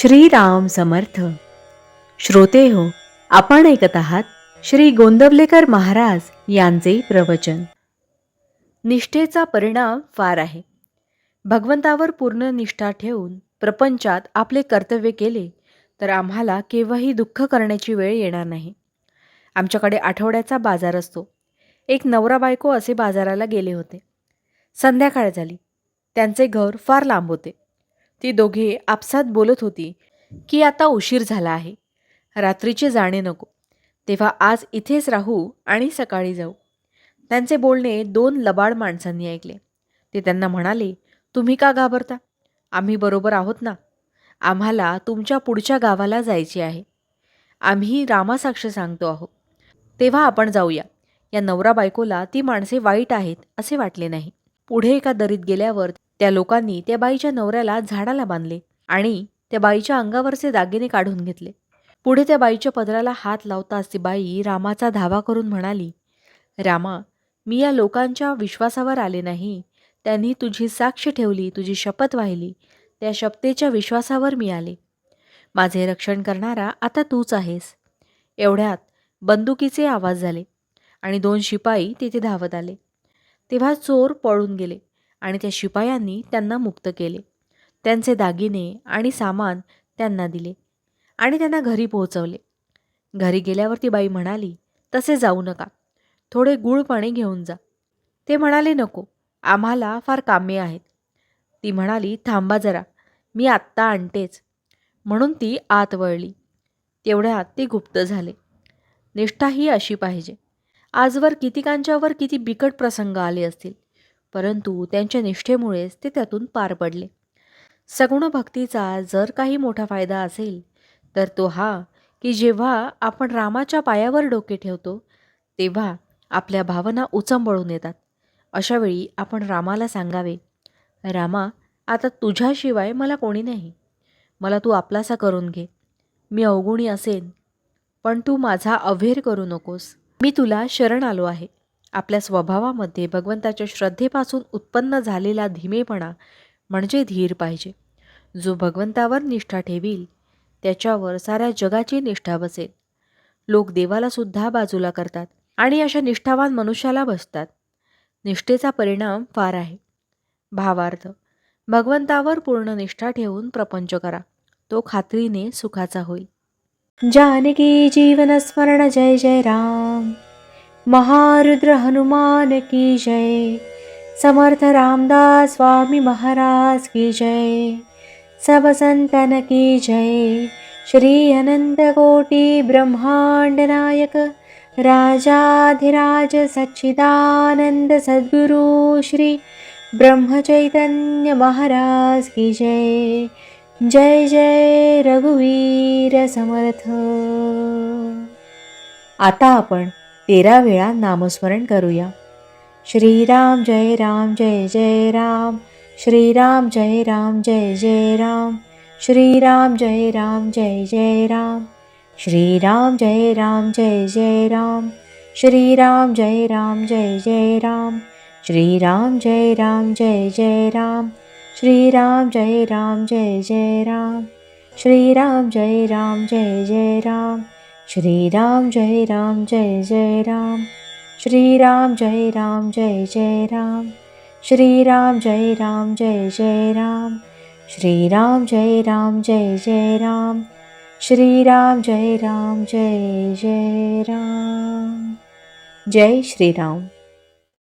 श्रीराम समर्थ. श्रोते हो, आपण ऐकत आहात श्री गोंदवलेकर महाराज यांचे प्रवचन. निष्ठेचा परिणाम फार आहे. भगवंतावर पूर्ण निष्ठा ठेवून प्रपंचात आपले कर्तव्य केले तर आम्हाला केव्हाही दुःख करण्याची वेळ येणार नाही. आमच्याकडे आठवड्याचा बाजार असतो. एक नवरा बायको असे बाजाराला गेले होते. संध्याकाळ झाली. त्यांचे घर फार लांब होते. ती दोघे आपसात बोलत होती की आता उशीर झाला आहे, रात्रीचे जाणे नको, तेव्हा आज इथेच राहू आणि सकाळी जाऊ. त्यांचे बोलणे दोन लबाड माणसांनी ऐकले. ते त्यांना म्हणाले, तुम्ही का घाबरता? आम्ही बरोबर आहोत ना. आम्हाला तुमच्या पुढच्या गावाला जायचे आहे. आम्ही रामासाक्ष सांगतो आहोत. तेव्हा आपण जाऊया. या नवरा बायकोला ती माणसे वाईट आहेत असे वाटले नाही. पुढे एका दरीत गेल्यावर त्या लोकांनी त्या बाईच्या नवऱ्याला झाडाला बांधले आणि त्या बाईच्या अंगावरचे दागिने काढून घेतले. पुढे त्या बाईच्या पदराला हात लावताच ती बाई रामाचा धावा करून म्हणाली, रामा, मी या लोकांच्या विश्वासावर आले नाही. त्यांनी तुझी साक्ष ठेवली, तुझी शपथ वाहिली, त्या शपथेच्या विश्वासावर मी आले. माझे रक्षण करणारा आता तूच आहेस. एवढ्यात बंदुकीचे आवाज झाले आणि दोन शिपाई तिथे धावत आले. तेव्हा चोर पळून गेले आणि त्या शिपायांनी त्यांना मुक्त केले. त्यांचे दागिने आणि सामान त्यांना दिले आणि त्यांना घरी पोहोचवले. घरी गेल्यावर ती बाई म्हणाली, तसे जाऊ नका, थोडे गूळ पाणी घेऊन जा. ते म्हणाले, नको, आम्हाला फार कामे आहेत. ती म्हणाली, थांबा जरा, मी आत्ता आणतेच. म्हणून ती आत वळली. तेवढ्यात ते गुप्त झाले. निष्ठा ही अशी पाहिजे. आजवर कितीकांच्यावर किती बिकट प्रसंग आले असतील, परंतु त्यांच्या निष्ठेमुळेच ते त्यातून पार पडले. सगुण भक्तीचा जर काही मोठा फायदा असेल तर तो हा की जेव्हा आपण रामाच्या पायावर डोके ठेवतो तेव्हा आपल्या भावना उचंबळून येतात. अशावेळी आपण रामाला सांगावे, रामा, आता तुझ्याशिवाय मला कोणी नाही. मला तू आपलासा करून घे. मी अवगुणी असेन, पण तू माझा अव्हेर करू नकोस. मी तुला शरण आलो आहे. आपल्या स्वभावामध्ये भगवंताच्या श्रद्धेपासून उत्पन्न झालेला धीमेपणा म्हणजे धीर पाहिजे. जो भगवंतावर निष्ठा ठेवील त्याच्यावर साऱ्या जगाची निष्ठा बसेल. लोक देवाला सुद्धा बाजूला करतात आणि अशा निष्ठावान मनुष्याला बसतात. निष्ठेचा परिणाम फार आहे. भावार्थ, भगवंतावर पूर्ण निष्ठा ठेवून प्रपंच करा, तो खात्रीने सुखाचा होईल. जानकी जीवन स्मरण जय जय राम. महारुद्र हनुमान की जय. समर्थ रामदास स्वामी महाराज की जय. सब संतन की जय. श्री अनंत कोटि ब्रह्मांड नायक राजाधिराज सच्चिदानंद सद्गुरु श्री ब्रह्म चैतन्य महाराज की जय. जय जय रघुवीर समर्थ. आता आपण 13 वेळा नामस्मरण करूया. श्रीराम जय राम जय जय राम. श्रीराम जय राम जय जय राम. श्रीराम जय राम जय जय राम. श्रीराम जय राम जय जय राम. श्रीराम जय राम जय जय राम. श्रीराम जय राम जय जय राम. श्रीराम जय राम जय जय राम. श्रीराम जय राम जय जय राम. श्रीराम जय राम जय जय राम. श्रीराम जय राम जय जय राम. श्रीराम जय राम जय जय राम. श्रीराम जय राम जय जय राम. श्रीराम जय राम जय जय राम. जय श्रीराम.